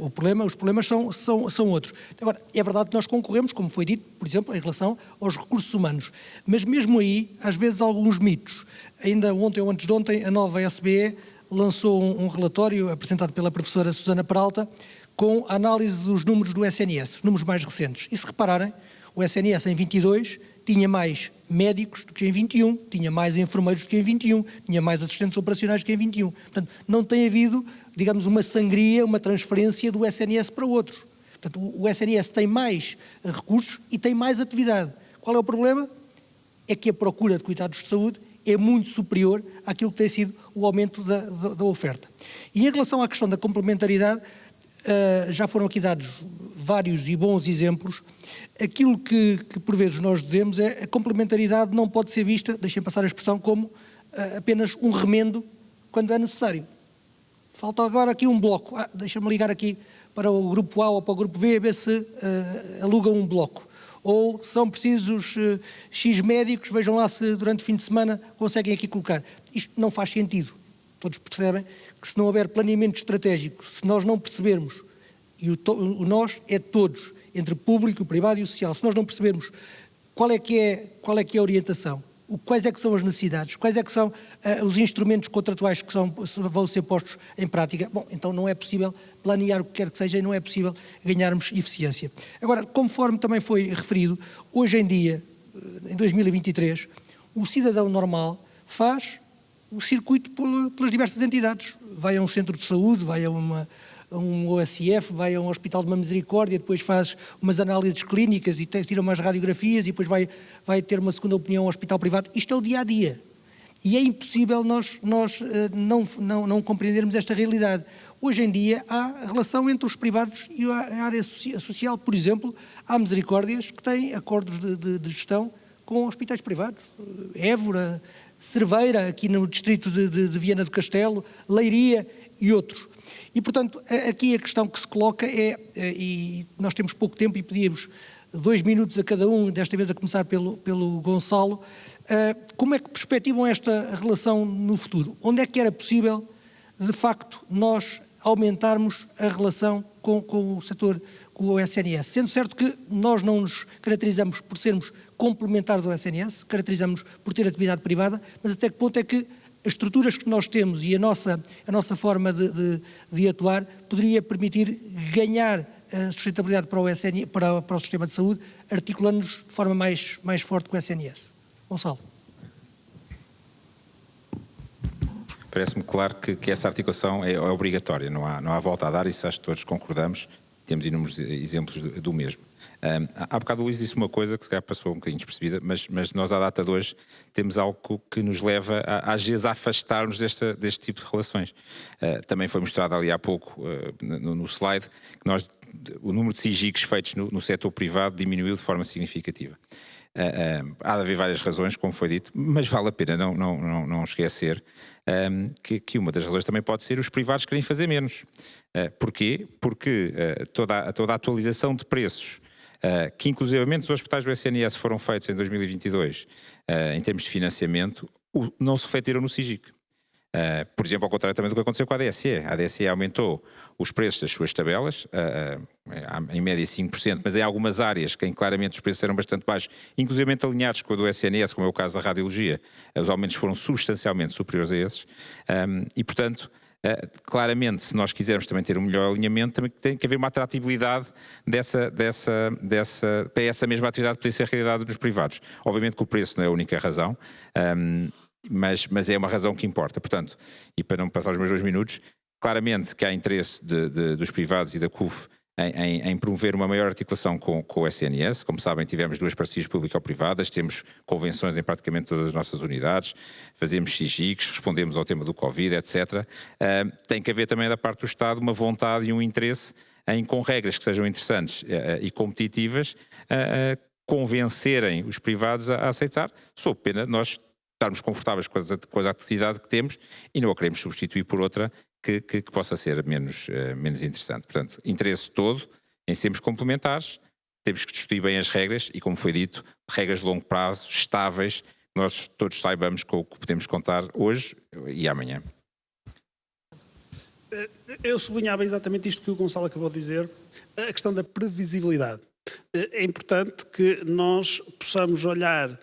Os problemas são outros. Agora, é verdade que nós concorremos, como foi dito, por exemplo, em relação aos recursos humanos. Mas mesmo aí, às vezes, há alguns mitos. Ainda ontem ou antes de ontem, a nova SBE lançou um relatório apresentado pela professora Susana Peralta, com a análise dos números do SNS, os números mais recentes. E se repararem, o SNS em 22 tinha mais médicos do que em 21, tinha mais enfermeiros do que em 21, tinha mais assistentes operacionais do que em 21. Portanto, não tem havido, digamos, uma sangria, uma transferência do SNS para outros. Portanto, o SNS tem mais recursos e tem mais atividade. Qual é o problema? É que a procura de cuidados de saúde é muito superior àquilo que tem sido o aumento da oferta. E em relação à questão da complementaridade, já foram aqui dados vários e bons exemplos. Aquilo que por vezes nós dizemos é a complementaridade não pode ser vista, deixem passar a expressão, como apenas um remendo quando é necessário. Falta agora aqui um bloco. Deixa-me ligar aqui para o grupo A ou para o grupo B a ver se alugam um bloco. Ou são precisos X médicos, vejam lá se durante o fim de semana conseguem aqui colocar. Isto não faz sentido. Todos percebem que se não houver planeamento estratégico, se nós não percebermos, e o nós é todos, entre o público, o privado e o social, se nós não percebermos qual é que é a orientação, quais é que são as necessidades, quais é que são os instrumentos contratuais que vão ser postos em prática, bom, então não é possível planear o que quer que seja e não é possível ganharmos eficiência. Agora, conforme também foi referido, hoje em dia, em 2023, o cidadão normal faz o circuito pelas diversas entidades. Vai a um centro de saúde, vai a um OSF, vai a um hospital de uma misericórdia, depois faz umas análises clínicas e tira umas radiografias e depois vai ter uma segunda opinião ao hospital privado. Isto é o dia-a-dia. E é impossível nós não compreendermos esta realidade. Hoje em dia há a relação entre os privados e a área social. Por exemplo, há misericórdias que têm acordos de gestão com hospitais privados. Évora, Cerveira, aqui no distrito de Viana do Castelo, Leiria e outros. E, portanto, aqui a questão que se coloca e nós temos pouco tempo e pedíamos 2 minutos a cada um, desta vez a começar pelo Gonçalo, como é que perspectivam esta relação no futuro? Onde é que era possível, de facto, nós aumentarmos a relação com o setor, com o SNS? Sendo certo que nós não nos caracterizamos por sermos complementares ao SNS, caracterizamos por ter atividade privada, mas até que ponto é que as estruturas que nós temos e a nossa forma de atuar poderia permitir ganhar a sustentabilidade para o SNS, para o sistema de saúde, articulando-nos de forma mais forte com o SNS. Gonçalo. Parece-me claro que essa articulação é obrigatória, não há volta a dar, isso acho que todos concordamos, temos inúmeros exemplos do mesmo. Há bocado o Luís disse uma coisa que se calhar passou um bocadinho despercebida, mas nós à data de hoje temos algo que nos leva às vezes a afastar-nos deste tipo de relações. Também foi mostrado ali há pouco no slide que o número de SIGICs feitos no setor privado diminuiu de forma significativa. Há de haver várias razões, como foi dito, mas vale a pena não esquecer que uma das razões também pode ser os privados querem fazer menos. Porquê? Porque toda a atualização de preços, que inclusivamente os hospitais do SNS foram feitos em 2022, em termos de financiamento, não se refletiram no SIGIC. Por exemplo, ao contrário também do que aconteceu com a ADSE. A ADSE aumentou os preços das suas tabelas, em média 5%, mas em algumas áreas que claramente os preços eram bastante baixos, inclusive alinhados com a do SNS, como é o caso da radiologia, os aumentos foram substancialmente superiores a esses, e portanto, claramente, se nós quisermos também ter um melhor alinhamento, também tem que haver uma atratividade para essa mesma atividade poder ser realidade dos privados. Obviamente que o preço não é a única razão, mas é uma razão que importa. Portanto, e para não passar os meus 2 minutos, claramente que há interesse dos privados e da CUF em promover uma maior articulação com o SNS. Como sabem, tivemos 2 parcerias público-privadas, temos convenções em praticamente todas as nossas unidades, fazemos SIGICs, respondemos ao tema do Covid, etc. Tem que haver também da parte do Estado uma vontade e um interesse com regras que sejam interessantes e competitivas, convencerem os privados a aceitar, sob pena de nós estarmos confortáveis com a atividade que temos e não a queremos substituir por outra que possa ser menos interessante. Portanto, interesse todo em sermos complementares, temos que discutir bem as regras e, como foi dito, regras de longo prazo, estáveis, que nós todos saibamos com o que podemos contar hoje e amanhã. Eu sublinhava exatamente isto que o Gonçalo acabou de dizer, a questão da previsibilidade. É importante que nós possamos olhar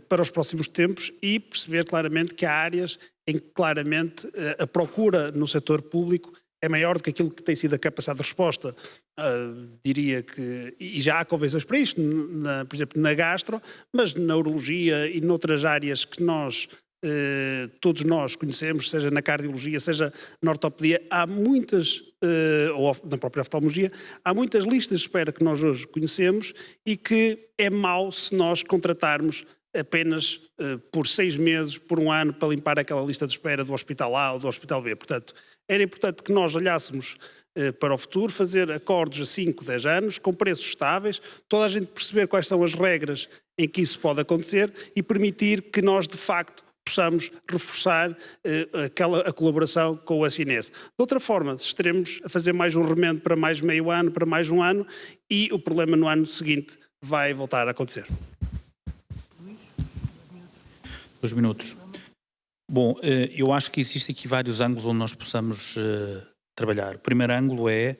para os próximos tempos e perceber claramente que há áreas em que claramente a procura no setor público é maior do que aquilo que tem sido a capacidade de resposta. Diria que, e já há convenções para isto, por exemplo, na gastro, mas na urologia e noutras áreas que todos nós conhecemos, seja na cardiologia, seja na ortopedia, há muitas, ou na própria oftalmologia, há muitas listas de espera que nós hoje conhecemos e que é mau se nós contratarmos apenas por 6 meses, por 1 ano, para limpar aquela lista de espera do Hospital A ou do Hospital B. Portanto, era importante que nós olhássemos para o futuro, fazer acordos a 5, 10 anos, com preços estáveis, toda a gente perceber quais são as regras em que isso pode acontecer e permitir que nós, de facto, possamos reforçar a colaboração com o SNS. De outra forma, estaremos a fazer mais um remendo para mais meio ano, para mais 1 ano, e o problema no ano seguinte vai voltar a acontecer. 2 minutos. Bom, eu acho que existem aqui vários ângulos onde nós possamos trabalhar. O primeiro ângulo é,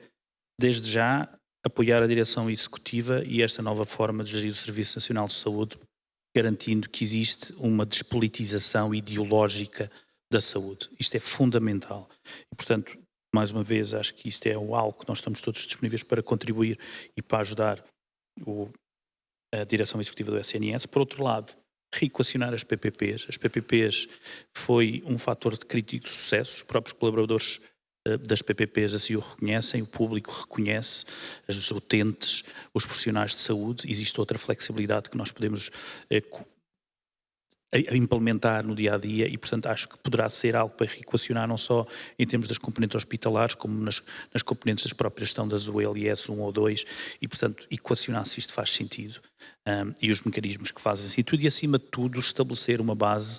desde já, apoiar a direção executiva e esta nova forma de gerir o Serviço Nacional de Saúde, garantindo que existe uma despolitização ideológica da saúde. Isto é fundamental. E, portanto, mais uma vez, acho que isto é algo que nós estamos todos disponíveis para contribuir e para ajudar a direção executiva do SNS. Por outro lado, reequacionar as PPPs. As PPPs foi um fator de crítico de sucesso. Os próprios colaboradores das PPPs assim o reconhecem, o público reconhece, os utentes, os profissionais de saúde. Existe outra flexibilidade que nós podemos implementar no dia-a-dia e, portanto, acho que poderá ser algo para reequacionar não só em termos das componentes hospitalares, como nas componentes das próprias gestão das ULS 1 ou 2 e, portanto, equacionar se isto faz sentido e os mecanismos que fazem sentido e, acima de tudo, estabelecer uma base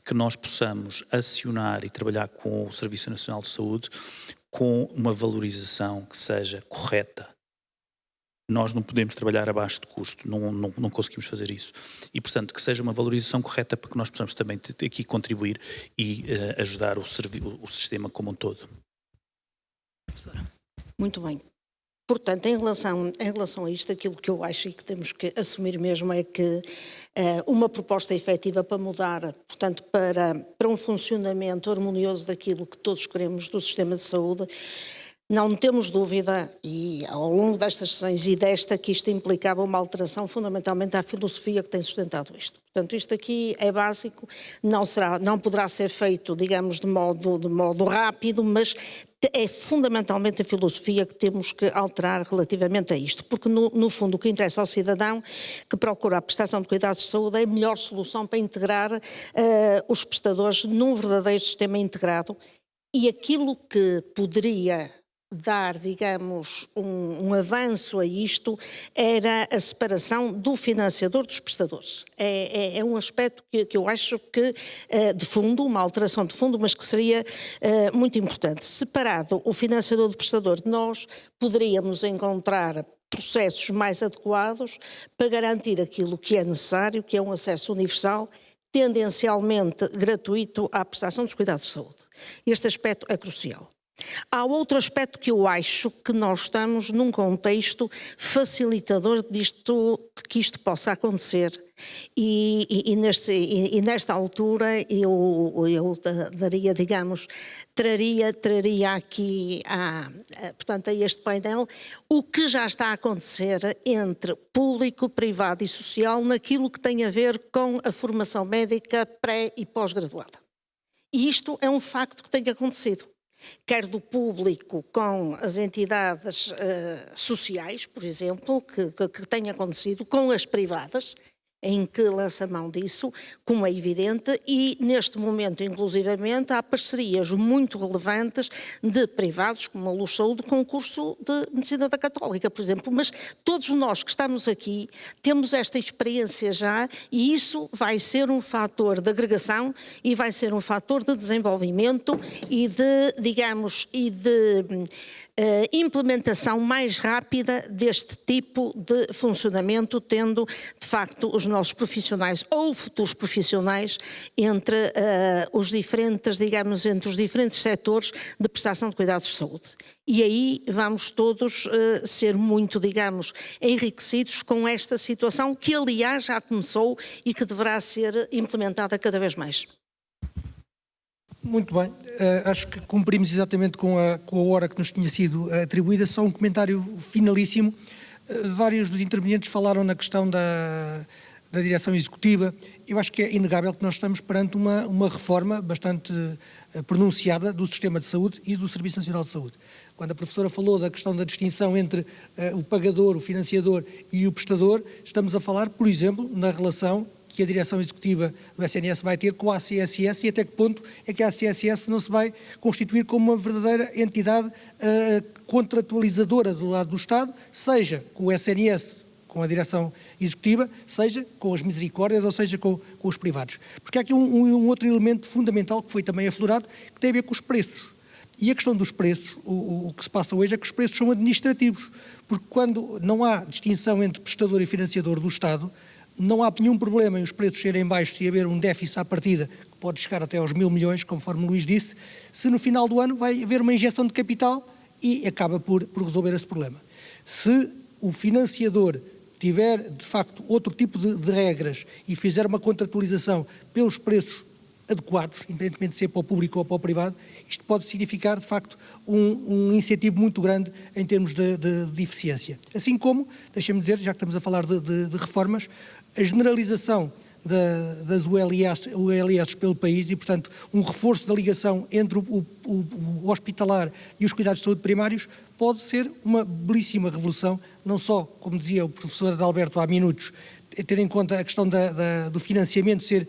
que nós possamos acionar e trabalhar com o Serviço Nacional de Saúde com uma valorização que seja correta. Nós não podemos trabalhar abaixo de custo, não conseguimos fazer isso. E, portanto, que seja uma valorização correta para que nós possamos também aqui contribuir e ajudar o sistema como um todo. Muito bem. Portanto, em relação a isto, aquilo que eu acho e que temos que assumir mesmo é que uma proposta efetiva para mudar, portanto, para um funcionamento harmonioso daquilo que todos queremos do sistema de saúde, não temos dúvida, e ao longo destas sessões e desta, que isto implicava uma alteração fundamentalmente à filosofia que tem sustentado isto. Portanto, isto aqui é básico, não poderá ser feito, digamos, de modo rápido, mas é fundamentalmente a filosofia que temos que alterar relativamente a isto, porque no fundo o que interessa ao cidadão que procura a prestação de cuidados de saúde é a melhor solução para integrar os prestadores num verdadeiro sistema integrado, e aquilo que poderia dar, digamos, um avanço a isto era a separação do financiador dos prestadores. É um aspecto que eu acho que, de fundo, uma alteração de fundo, mas que seria muito importante. Separado o financiador do prestador, nós poderíamos encontrar processos mais adequados para garantir aquilo que é necessário, que é um acesso universal, tendencialmente gratuito à prestação dos cuidados de saúde. Este aspecto é crucial. Há outro aspecto que eu acho que nós estamos num contexto facilitador disto, que isto possa acontecer, e nesta altura eu daria, digamos, traria aqui portanto, a este painel o que já está a acontecer entre público, privado e social naquilo que tem a ver com a formação médica pré e pós-graduada. E isto é um facto que tem acontecido. Quer do público com as entidades sociais, por exemplo, que tem acontecido, com as privadas, em que lança mão disso, como é evidente, e neste momento, inclusivamente, há parcerias muito relevantes de privados, como a Luz Saúde, com o curso de Medicina da Católica, por exemplo. Mas todos nós que estamos aqui temos esta experiência já, e isso vai ser um fator de agregação e vai ser um fator de desenvolvimento e de, digamos, implementação mais rápida deste tipo de funcionamento, tendo de facto os nossos profissionais ou futuros profissionais entre os diferentes, digamos, entre os diferentes setores de prestação de cuidados de saúde. E aí vamos todos ser muito, digamos, enriquecidos com esta situação que aliás já começou e que deverá ser implementada cada vez mais. Muito bem, acho que cumprimos exatamente com a hora que nos tinha sido atribuída. Só um comentário finalíssimo. Vários dos intervenientes falaram na questão da direção executiva. Eu acho que é inegável que nós estamos perante uma reforma bastante pronunciada do sistema de saúde e do Serviço Nacional de Saúde. Quando a professora falou da questão da distinção entre o pagador, o financiador e o prestador, estamos a falar, por exemplo, na relação que a direção executiva do SNS vai ter com a ACSS e até que ponto é que a ACSS não se vai constituir como uma verdadeira entidade contratualizadora do lado do Estado, seja com o SNS, com a direção executiva, seja com as misericórdias, ou seja com os privados. Porque há aqui um outro elemento fundamental que foi também aflorado, que tem a ver com os preços. E a questão dos preços, o que se passa hoje é que os preços são administrativos, porque quando não há distinção entre prestador e financiador do Estado, não há nenhum problema em os preços serem baixos e haver um déficit à partida, que pode chegar até aos 1.000 milhões, conforme o Luís disse, se no final do ano vai haver uma injeção de capital e acaba por resolver esse problema. Se o financiador tiver, de facto, outro tipo de regras e fizer uma contratualização pelos preços adequados, independentemente de ser para o público ou para o privado, isto pode significar, de facto, um incentivo muito grande em termos de eficiência. Assim como, deixem-me dizer, já que estamos a falar de reformas, a generalização das ULS pelo país e, portanto, um reforço da ligação entre o hospitalar e os cuidados de saúde primários pode ser uma belíssima revolução, não só, como dizia o professor Adalberto há minutos, ter em conta a questão do financiamento ser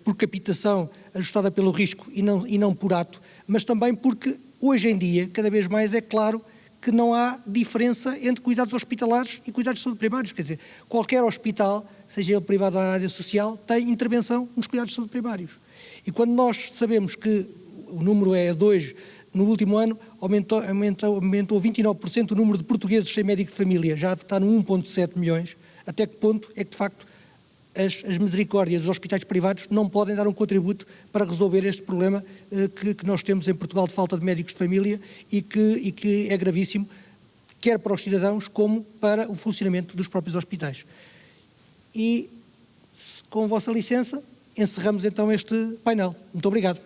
por captação ajustada pelo risco e não por ato, mas também porque hoje em dia, cada vez mais é claro que não há diferença entre cuidados hospitalares e cuidados de saúde primários. Quer dizer, qualquer hospital, seja ele privado ou na área social, tem intervenção nos cuidados de saúde primários. E quando nós sabemos que o número é 2, no último ano aumentou 29% o número de portugueses sem médico de família, já está no 1,7 milhões, até que ponto é que, de facto, as misericórdias dos hospitais privados não podem dar um contributo para resolver este problema que nós temos em Portugal de falta de médicos de família e que é gravíssimo, quer para os cidadãos como para o funcionamento dos próprios hospitais. E, com a vossa licença, encerramos então este painel. Muito obrigado.